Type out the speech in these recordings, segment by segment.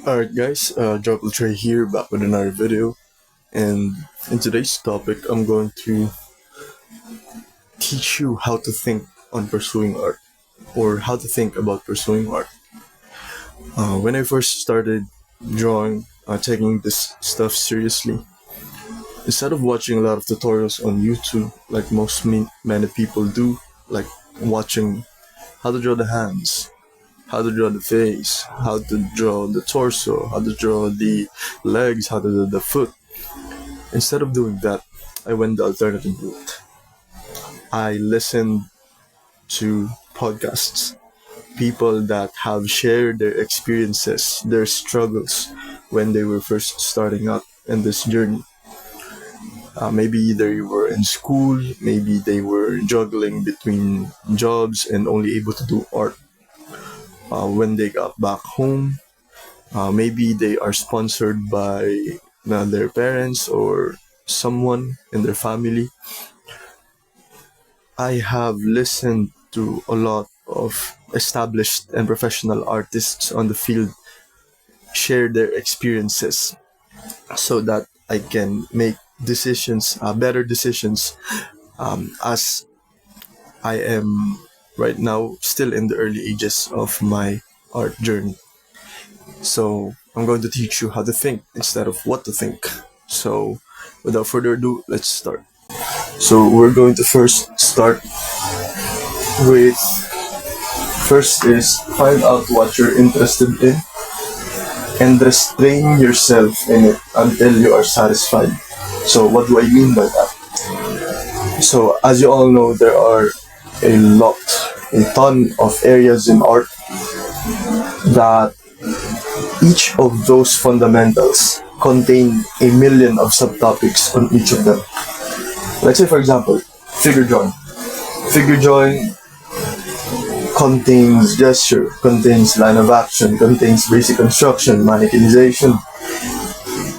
Alright guys, Dropple Trey here back with another video, and in today's topic I'm going to teach you how to think on pursuing art, or how to think about pursuing art. When I first started drawing, taking this stuff seriously, instead of watching a lot of tutorials on YouTube like many people do, like watching how to draw the hands, how to draw the face, how to draw the torso, how to draw the legs, how to draw the foot. Instead of doing that, I went the alternative route. I listened to podcasts, people that have shared their experiences, their struggles when they were first starting out in this journey. Maybe they were in school, maybe they were juggling between jobs and only able to do art. When they got back home, maybe they are sponsored by their parents or someone in their family. I have listened to a lot of established and professional artists on the field share their experiences so that I can make better decisions, as I am right now still in the early ages of my art journey. So I'm going to teach you how to think instead of what to think. So without further ado, let's start. So we're going to first start with first is find out what you're interested in and restrain yourself in it until you are satisfied. So what do I mean by that? So as you all know, there are a ton of areas in art that each of those fundamentals contain a million of subtopics on each of them. Let's say, for example, figure drawing. Figure drawing contains gesture, contains line of action, contains basic construction, mannequinization.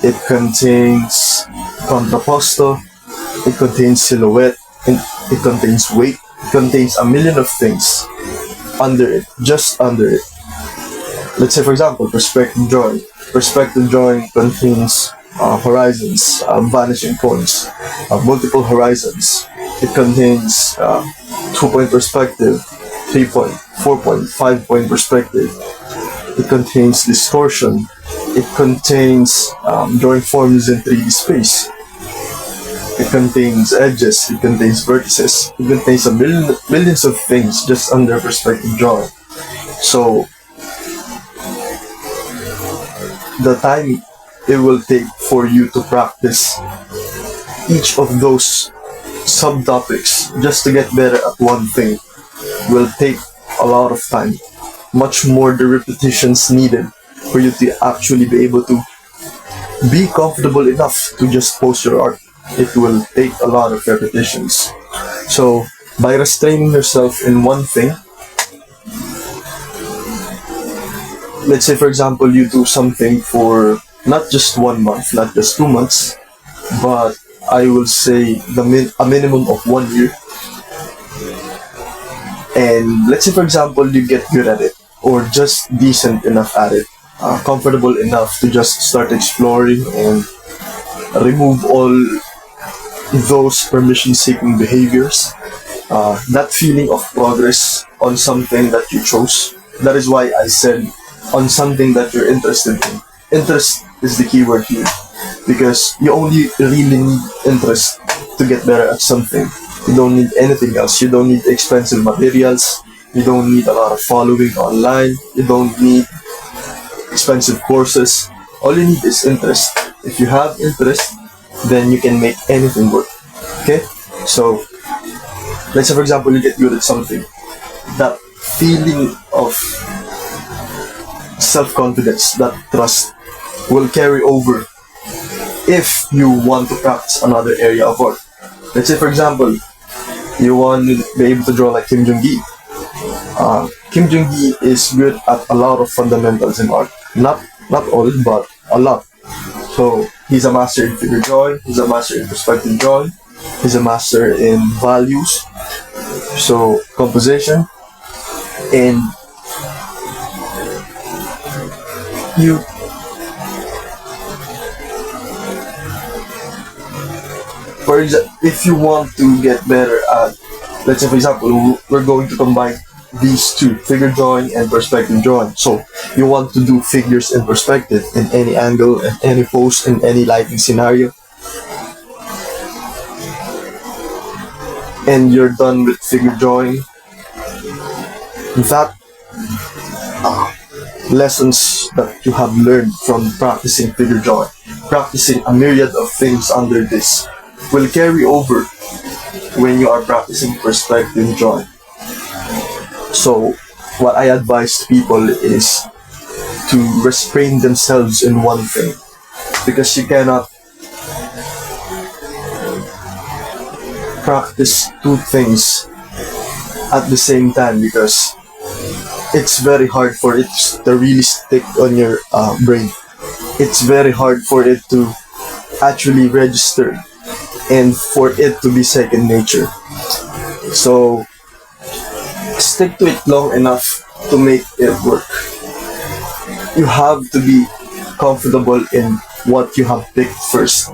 It contains contrapposto. It contains silhouette. It contains weight. It contains a million of things under it, just under it. Let's say, for example, perspective drawing. Perspective drawing contains horizons, vanishing points, multiple horizons. It contains 2-point perspective, 3-point, 4-point, 5-point perspective. It contains distortion. It contains drawing forms in 3D space. It contains edges. It contains vertices. It contains millions of things just under perspective drawing. So the time it will take for you to practice each of those subtopics just to get better at one thing will take a lot of time, much more the repetitions needed for you to actually be able to be comfortable enough to just post your art. It will take a lot of repetitions. So by restraining yourself in one thing, let's say, for example, you do something for not just 1 month, not just 2 months, but I will say a minimum of 1 year. And let's say, for example, you get good at it, or just decent enough at it, comfortable enough to just start exploring and remove all those permission-seeking behaviors. That feeling of progress on something that you chose. That is why I said on something that you're interested in. Interest is the key word here, because you only really need interest to get better at something. You don't need anything else. You don't need expensive materials. You don't need a lot of following online. You don't need expensive courses. All you need is interest. If you have interest, then you can make anything work. Okay? So let's say, for example, you get good at something. That feeling of self-confidence, that trust, will carry over if you want to practice another area of art. Let's say, for example, you want to be able to draw like Kim Jung-gi. Kim Jung-gi is good at a lot of fundamentals in art. Not all, but a lot. So he's a master in figure drawing, he's a master in perspective drawing, he's a master in values, so composition, and you if you want to get better at, let's say for example, we're going to combine these two, figure drawing and perspective drawing. So you want to do figures in perspective in any angle, in any pose, in any lighting scenario, and you're done with figure drawing. That lessons that you have learned from practicing figure drawing, practicing a myriad of things under this, will carry over when you are practicing perspective drawing. So, what I advise people is to restrain themselves in one thing, because you cannot practice two things at the same time, because it's very hard for it to really stick on your brain. It's very hard for it to actually register and for it to be second nature. So stick to it long enough to make it work. You have to be comfortable in what you have picked first,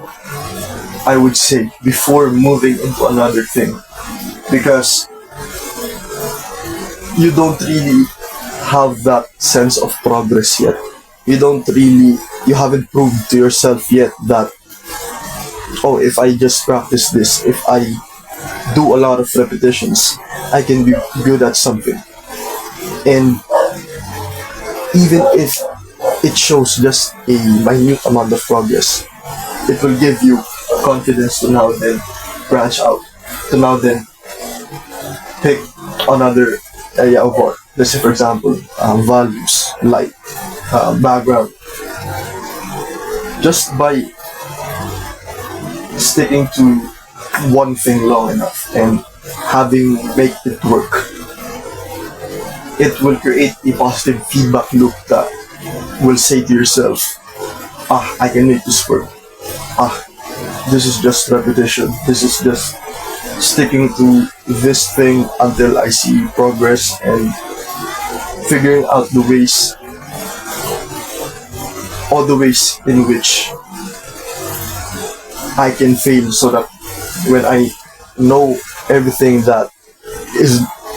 I would say, before moving into another thing, because you don't really have that sense of progress yet. You haven't proved to yourself yet that, oh, if I just practice this, if I do a lot of repetitions, I can be good at something. And even if it shows just a minute amount of progress, it will give you confidence to now then branch out, to now then pick another area of art. Let's say, for example, values, light, background. Just by sticking to one thing long enough and having make it work, it will create a positive feedback loop that will say to yourself, I can make this work. This is just repetition. This is just sticking to this thing until I see progress, and figuring out all the ways in which I can fail, so that when I know everything that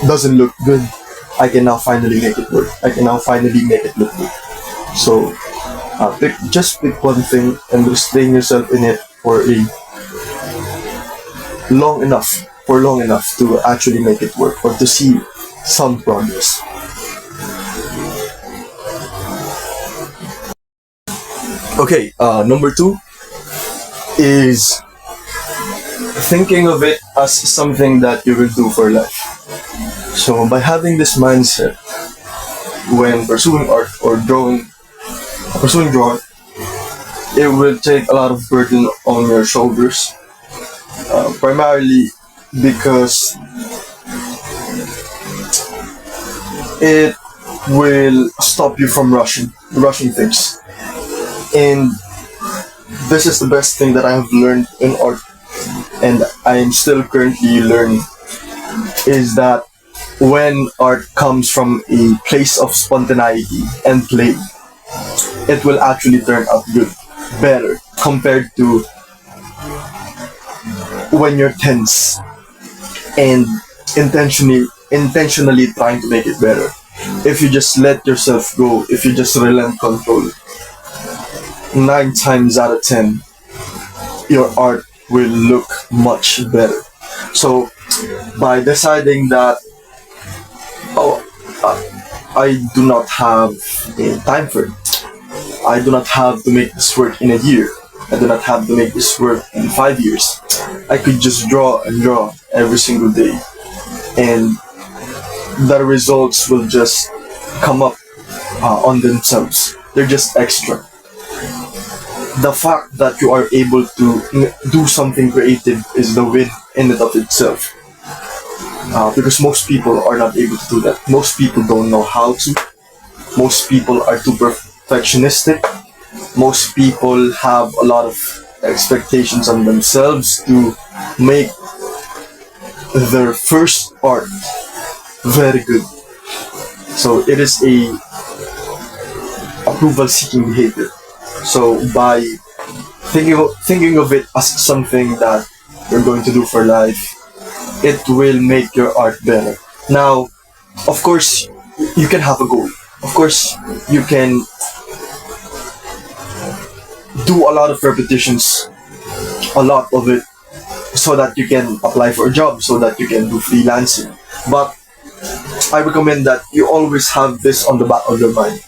doesn't look good, I can now finally make it work. I can now finally make it look good. So just pick one thing and restrain yourself in it for long enough to actually make it work, or to see some progress. Okay, number 2 is thinking of it as something that you will do for life. So by having this mindset when pursuing art or pursuing drawing, it will take a lot of burden on your shoulders, primarily because it will stop you from rushing things. And this is the best thing that I have learned in art, and I am still currently learning, is that when art comes from a place of spontaneity and play, it will actually turn out good, better, compared to when you're tense and intentionally trying to make it better. If you just let yourself go, if you just relent control, 9 times out of 10, your art will look much better. So, by deciding that, I do not have a time frame, I do not have to make this work in a year, I do not have to make this work in 5 years, I could just draw and draw every single day, and the results will just come up on themselves. They're just extra. The fact that you are able to do something creative is the win in and of itself. Because most people are not able to do that. Most people don't know how to. Most people are too perfectionistic. Most people have a lot of expectations on themselves to make their first art very good. So it is a approval-seeking behavior. So by thinking of it as something that you're going to do for life, it will make your art better. Now, of course, you can have a goal. Of course, you can do a lot of repetitions, a lot of it, so that you can apply for a job, so that you can do freelancing. But I recommend that you always have this on the back of your mind.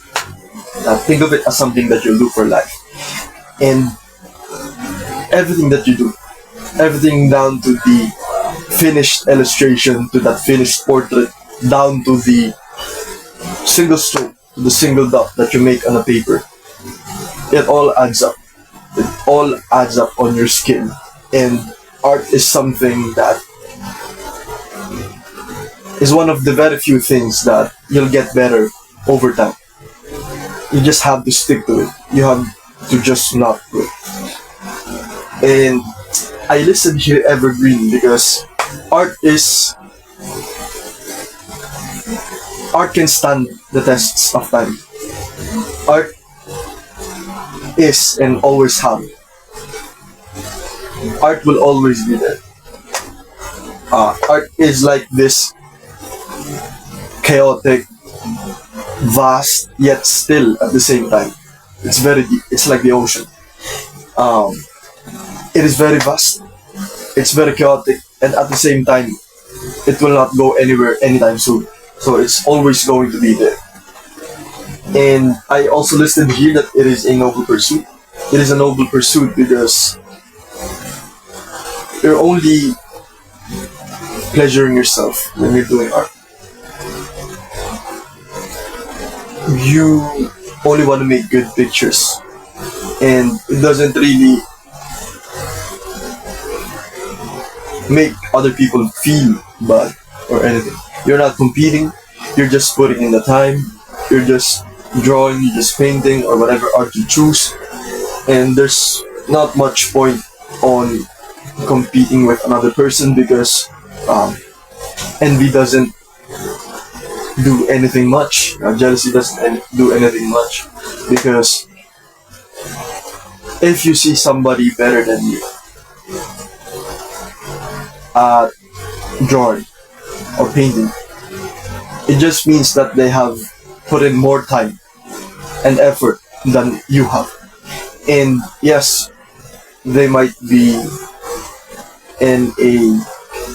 Think of it as something that you'll do for life. And everything that you do, everything down to the finished illustration, to that finished portrait, down to the single stroke, to the single dot that you make on a paper, it all adds up. It all adds up on your skin. And art is something that is one of the very few things that you'll get better over time. You just have to stick to it. You have to just not quit. And I listed here evergreen because art is art can stand the tests of time. Art is and always have. Art will always be there. Art is like this chaotic, vast, yet still at the same time. It's very deep. It's like the ocean. It is very vast. It's very chaotic, and at the same time, it will not go anywhere anytime soon. So it's always going to be there. And I also listed here that it is a noble pursuit. It is a noble pursuit because you're only pleasuring yourself when you're doing art. You only want to make good pictures, and it doesn't really make other people feel bad or anything. You're not competing, you're just putting in the time, you're just drawing, you're just painting, or whatever art you choose, and there's not much point on competing with another person because envy doesn't do anything much. Jealousy doesn't do anything much because if you see somebody better than you at drawing or painting, it just means that they have put in more time and effort than you have. And yes, they might be in a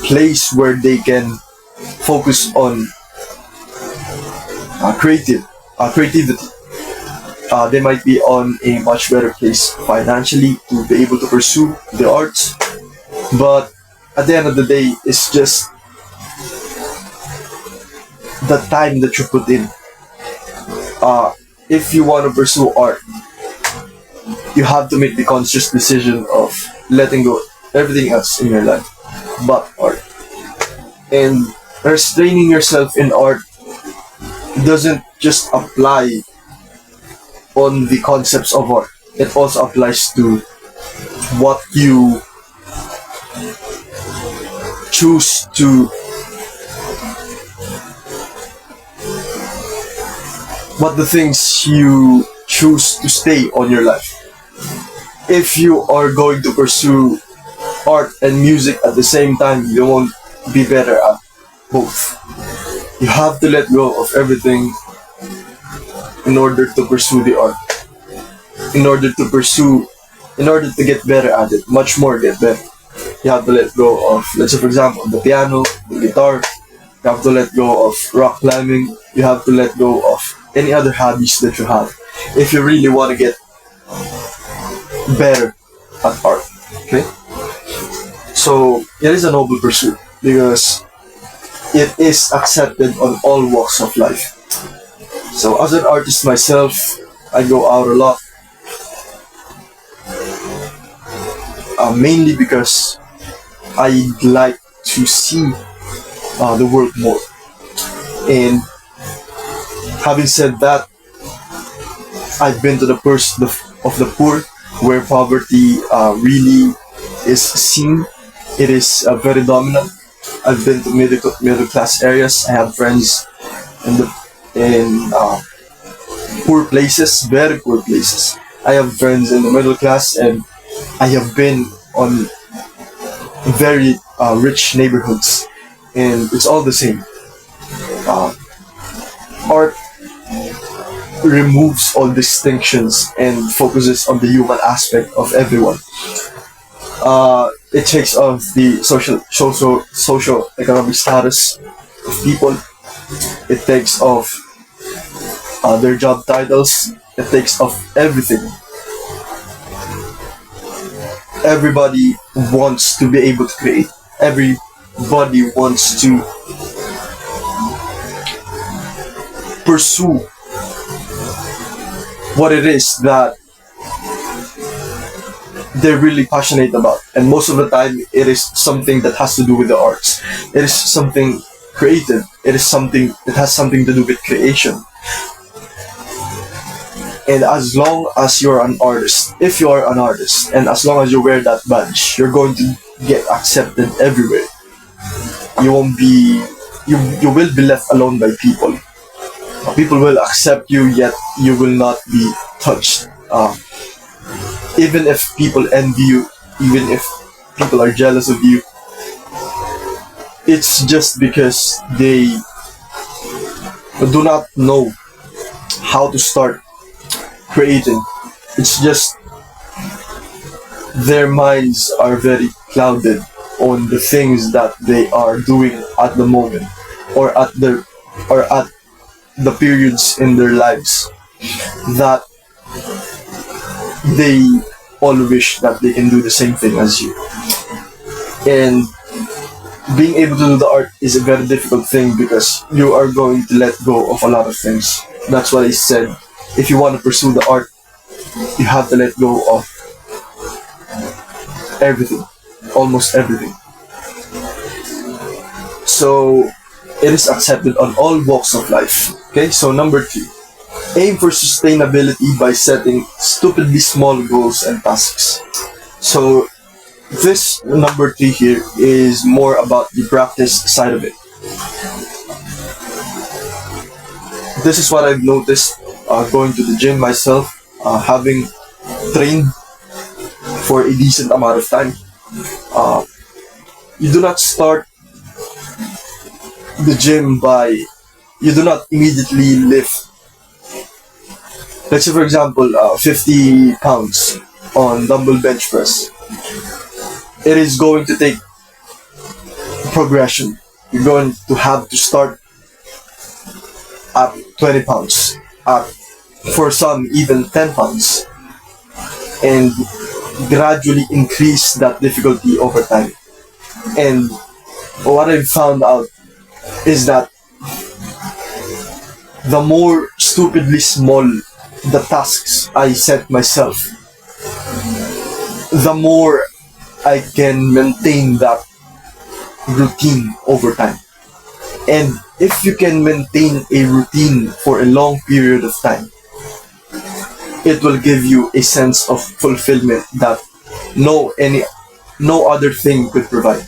place where they can focus on creativity. They might be on a much better place financially to be able to pursue the arts, but at the end of the day, it's just the time that you put in. If you want to pursue art, you have to make the conscious decision of letting go everything else in your life but art. And restraining yourself in art doesn't just apply on the concepts of art. It also applies to what you choose to what the things you choose to stay on your life. If you are going to pursue art and music at the same time, you won't be better at both. You have to let go of everything in order to pursue the art. In order to get better at it, much more get better. You have to let go of, let's say for example, the piano, the guitar. You have to let go of rock climbing. You have to let go of any other hobbies that you have if you really want to get better at art. Okay? So, it is a noble pursuit because it is accepted on all walks of life. So, as an artist myself, I go out a lot. Mainly because I like to see the world more. And having said that, I've been to the purse of the poor, where poverty really is seen. It is very dominant. I've been to middle class areas. I have friends in poor places, very poor places. I have friends in the middle class, and I have been on very rich neighborhoods, and it's all the same. Uh, Art removes all distinctions and focuses on the human aspect of everyone. It takes off the social economic status of people. It takes off their job titles. It takes off everything. Everybody wants to be able to create. Everybody wants to pursue what it is that they're really passionate about. And most of the time, it is something that has to do with the arts. It is something creative. It is something that has something to do with creation. And as long as you're an artist, if you are an artist, and as long as you wear that badge, you're going to get accepted everywhere. You won't be, you will be left alone by people. People will accept you, yet you will not be touched. Even if people envy you, even if people are jealous of you, it's just because they do not know how to start creating. It's just their minds are very clouded on the things that they are doing at the moment, or at the periods in their lives that they all wish that they can do the same thing as you. And being able to do the art is a very difficult thing because you are going to let go of a lot of things. That's why I said, if you want to pursue the art, you have to let go of everything, almost everything. So it is accepted on all walks of life. Okay, so number 2, aim for sustainability by setting stupidly small goals and tasks. So this number 3 here is more about the practice side of it. This is what I've noticed going to the gym myself, having trained for a decent amount of time. You do not start the gym you do not immediately lift, let's say for example, 50 pounds on dumbbell bench press. It is going to take progression. You're going to have to start at 20 pounds, for some even 10 pounds, and gradually increase that difficulty over time. And what I've found out is that the more stupidly small the tasks I set myself, the more I can maintain that routine over time. And if you can maintain a routine for a long period of time, it will give you a sense of fulfillment that no other thing could provide.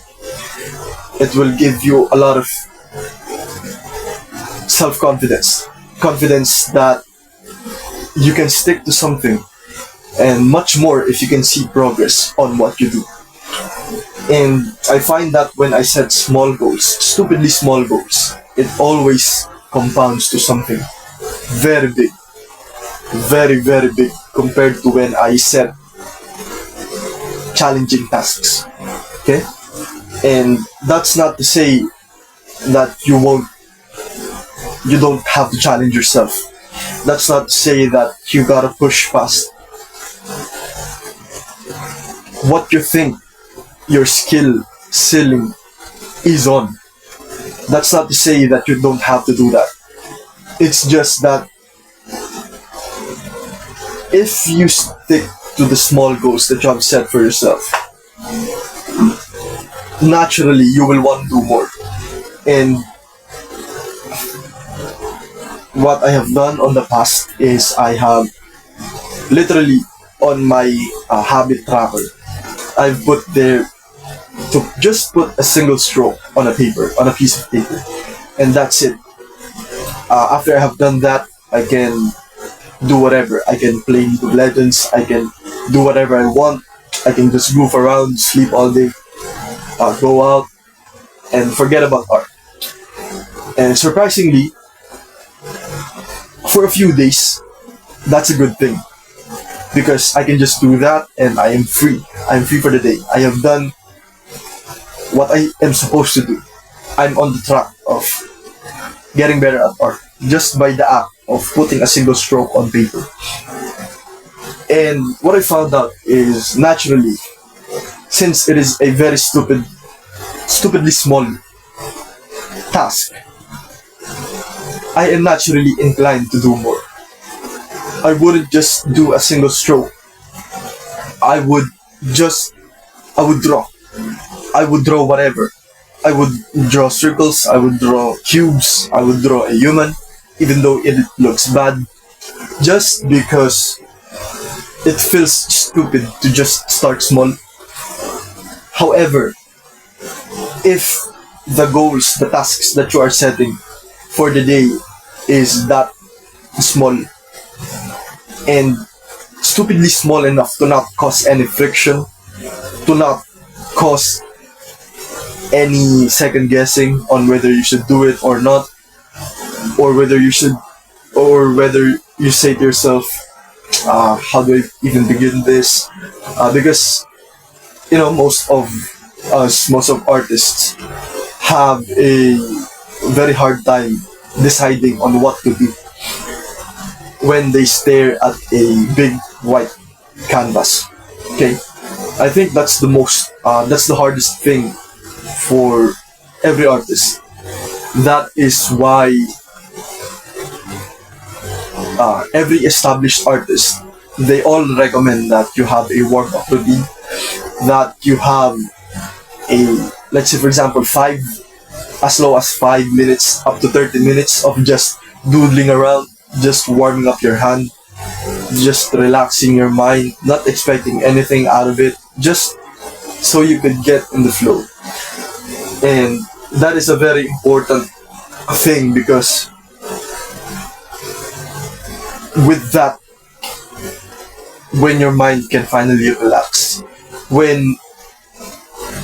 It will give you a lot of self-confidence, confidence that you can stick to something, and much more if you can see progress on what you do. And I find that when I set small goals, stupidly small goals, it always compounds to something very big, very, very big compared to when I set challenging tasks. Okay? And that's not to say that you don't have to challenge yourself. That's not to say that you gotta push past what you think your skill ceiling is on. That's not to say that you don't have to do that. It's just that if you stick to the small goals that you have set for yourself, naturally you will want to do more. And what I have done on the past is I have literally on my habit tracker, I've put there to just put a single stroke on a piece of paper, and that's it. After I have done that, I can do whatever. I can play League of Legends, I can do whatever I want, I can just goof around, sleep all day. go out and forget about art. And surprisingly, for a few days, that's a good thing because I can just do that and I am free. I'm free for the day. I have done what I am supposed to do. I'm on the track of getting better at art just by the act of putting a single stroke on paper. And what I found out is naturally, since it is a very stupidly small task, I am naturally inclined to do more. I wouldn't just do a single stroke. I would just, I would draw. I would draw whatever. I would draw circles, I would draw cubes, I would draw a human, even though it looks bad, just because it feels stupid to just start small. However, if the goals, the tasks that you are setting for the day is that small and stupidly small enough to not cause any friction, to not cause any second guessing on whether you should do it or not, or whether you should, or whether you say to yourself, how do I even begin this? Because most of us, most of artists, have a very hard time deciding on what to do when they stare at a big white canvas. Okay, I think that's the hardest thing for every artist. That is why every established artist, they all recommend that you have a warm-up routine, that you have a, let's say for example, as low as 5 minutes up to 30 minutes of just doodling around, just warming up your hand, just relaxing your mind, not expecting anything out of it, just so you could get in the flow. And that is a very important thing because with that, when your mind can finally relax, when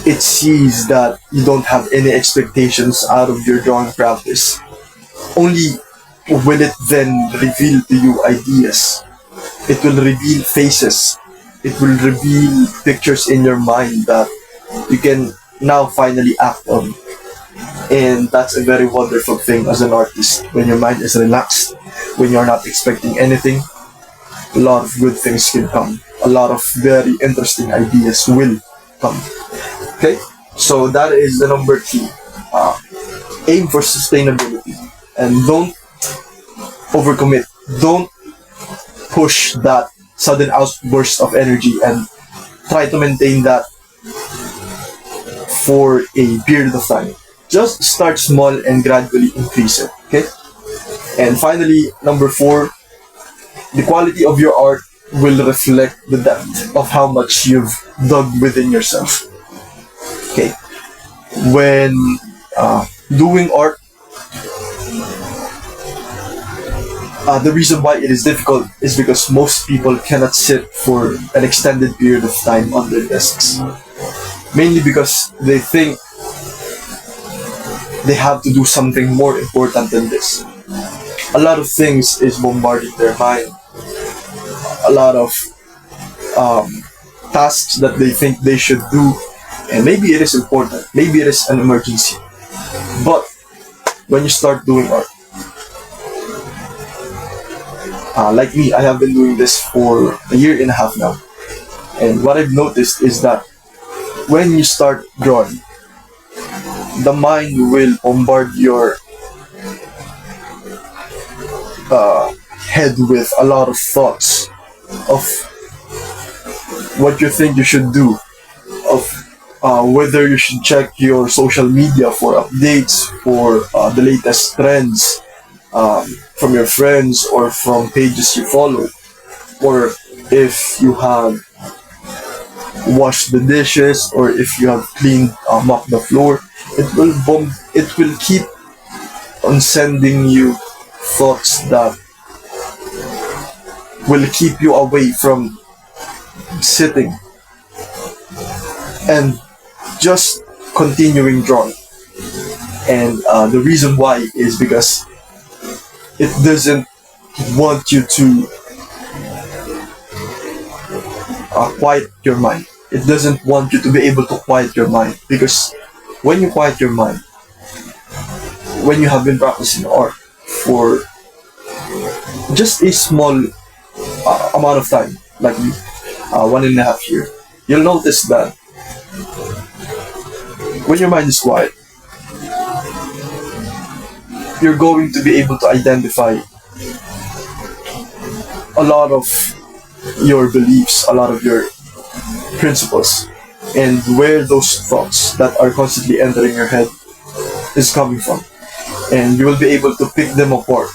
it sees that you don't have any expectations out of your drawing practice, only will it then reveal to you ideas. It will reveal faces. It will reveal pictures in your mind that you can now finally act on. And that's a very wonderful thing as an artist. When your mind is relaxed, when you're not expecting anything, a lot of good things can come. A lot of very interesting ideas will come. Okay? So that is the number 2. Aim for sustainability. And don't overcommit. Don't push that sudden outburst of energy and try to maintain that for a period of time. Just start small and gradually increase it. Okay? And finally, number 4, the quality of your art will reflect the depth of how much you've dug within yourself. Okay? When doing art, the reason why it is difficult is because most people cannot sit for an extended period of time on their desks. Mainly because they think they have to do something more important than this. A lot of things is bombarding their mind. A lot of tasks that they think they should do, and maybe it is important, maybe it is an emergency. But when you start doing art, like me, I have been doing this for a year and a half now. And what I've noticed is that when you start drawing, the mind will bombard your head with a lot of thoughts of what you think you should do, of whether you should check your social media for updates, for the latest trends from your friends or from pages you follow, or if you have washed the dishes or if you have cleaned, mopped the floor. It will keep on sending you thoughts that will keep you away from sitting and just continuing drawing. And the reason why is because it doesn't want you to quiet your mind. It doesn't want you to be able to quiet your mind, because when you quiet your mind, when you have been practicing art for just a small amount of time, like 1.5 years, you'll notice that when your mind is quiet, you're going to be able to identify a lot of your beliefs, a lot of your principles, and where those thoughts that are constantly entering your head is coming from. And you will be able to pick them apart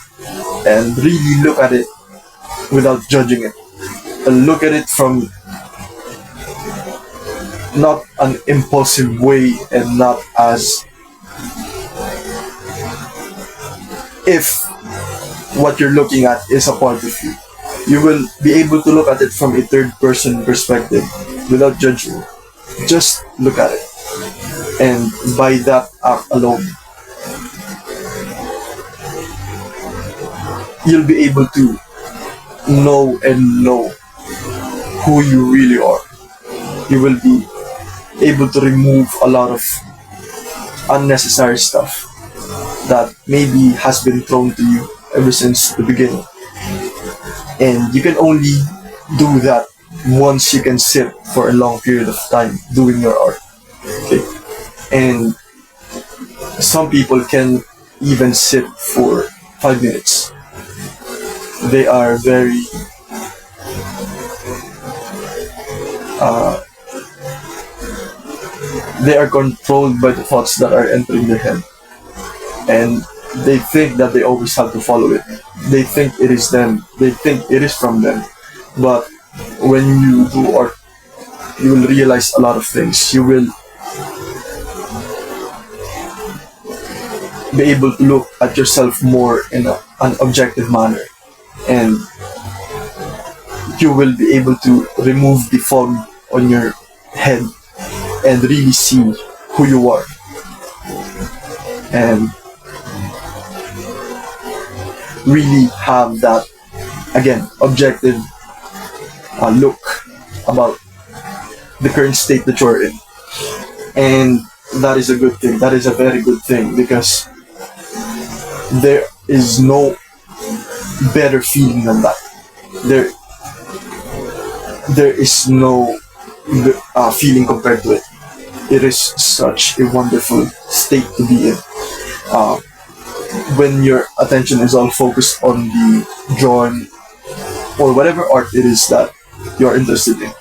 and really look at it without judging it. And look at it from not an impulsive way, and not as if what you're looking at is a part of you. You will be able to look at it from a third person perspective without judging. Just look at it. And by that act alone, you'll be able to know who you really are. You will be able to remove a lot of unnecessary stuff that maybe has been thrown to you ever since the beginning. And you can only do that once you can sit for a long period of time doing your art. Okay? And some people can even sit for 5 minutes. They are very they are controlled by the thoughts that are entering their head, and they think that they always have to follow it. They think it is them. They think it is from them. But when you do art, you will realize a lot of things. You will be able to look at yourself more in an objective manner, and you will be able to remove the fog on your head and really see who you are. And really have that, again, objective look about the current state that you're in. And that is a good thing. That is a very good thing, because there is no better feeling than that. There is no feeling compared to it. It is such a wonderful state to be in. When your attention is all focused on the drawing or whatever art it is that you're interested in,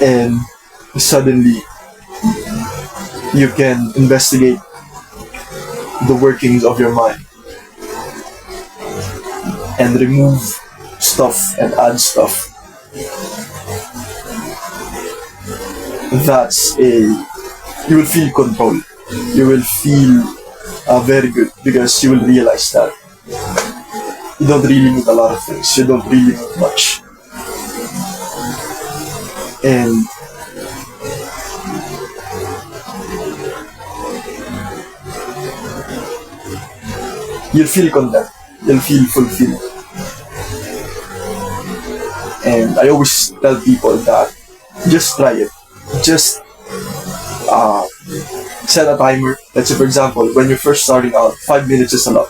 and suddenly you can investigate the workings of your mind and remove stuff and add stuff. You will feel control. You will feel very good, because you will realize that you don't really need a lot of things. You don't really need much. And you'll feel content. You'll feel fulfilled. And I always tell people that just try it. Just set a timer. Let's say, for example, when you're first starting out, 5 minutes is a lot.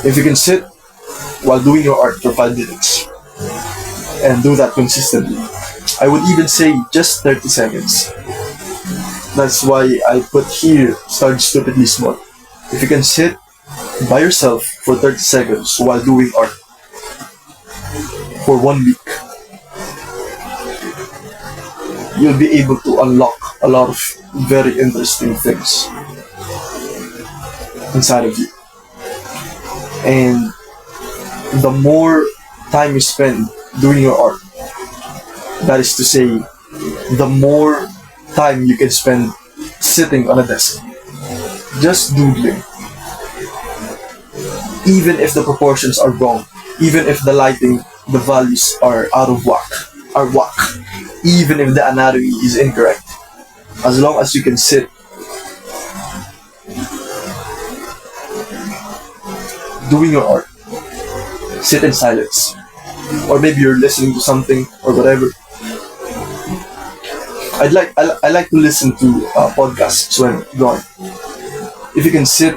If you can sit while doing your art for 5 minutes and do that consistently, I would even say just 30 seconds. That's why I put here, start stupidly small. If you can sit by yourself for 30 seconds while doing art for 1 week, you'll be able to unlock a lot of very interesting things inside of you. And the more time you spend doing your art, that is to say, the more time you can spend sitting on a desk, just doodling. Even if the proportions are wrong, even if the lighting, the values are out of whack, even if the anatomy is incorrect, As long as you can sit, doing your art, sit in silence, or maybe you're listening to something or whatever. I like to listen to podcasts when drawing. If you can sit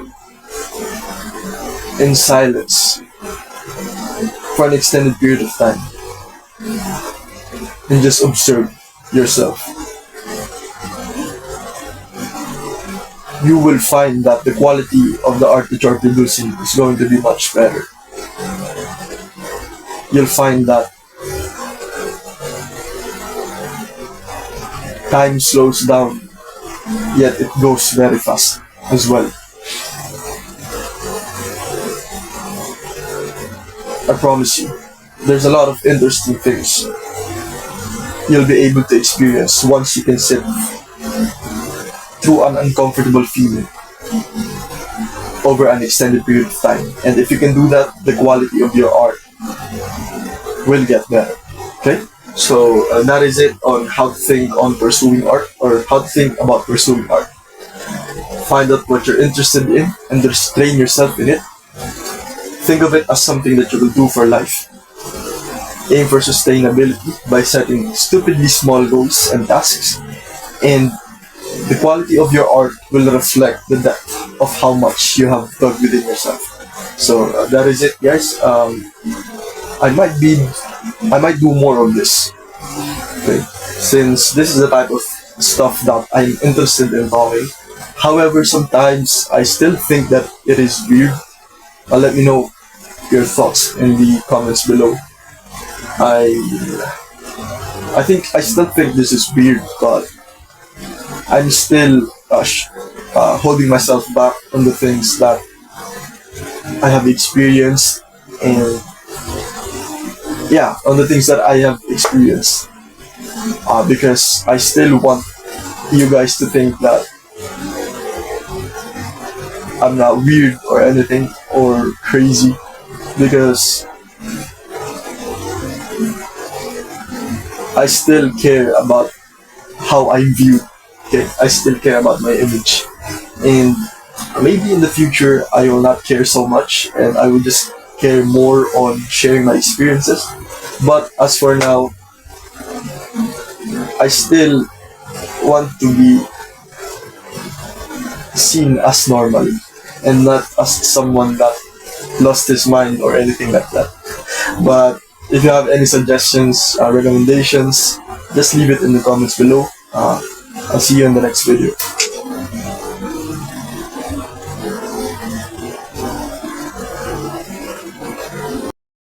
in silence for an extended period of time and just observe yourself, you will find that the quality of the art that you're producing is going to be much better. You'll find that time slows down, yet it goes very fast as well. I promise you, there's a lot of interesting things you'll be able to experience once you can sit through an uncomfortable feeling over an extended period of time. And if you can do that, the quality of your art will get better. Okay? So that is it on how to think on pursuing art, or how to think about pursuing art. Find out what you're interested in and just train yourself in it. Think of it as something that you will do for life. Aim for sustainability by setting stupidly small goals and tasks, and the quality of your art will reflect the depth of how much you have dug within yourself. So that is it, guys. I might do more of this. Okay, since this is the type of stuff that I'm interested in drawing. However, sometimes I still think that it is weird. Let me know your thoughts in the comments below. I still think this is weird, but I'm still holding myself back on the things that I have experienced, and on the things that I have experienced, because I still want you guys to think that I'm not weird or anything or crazy, because I still care about how I'm viewed. Okay, I still care about my image, and maybe in the future I will not care so much, and I will just care more on sharing my experiences. But as for now, I still want to be seen as normal and not as someone that lost his mind or anything like that. But if you have any suggestions, recommendations, just leave it in the comments below. I'll see you in the next video.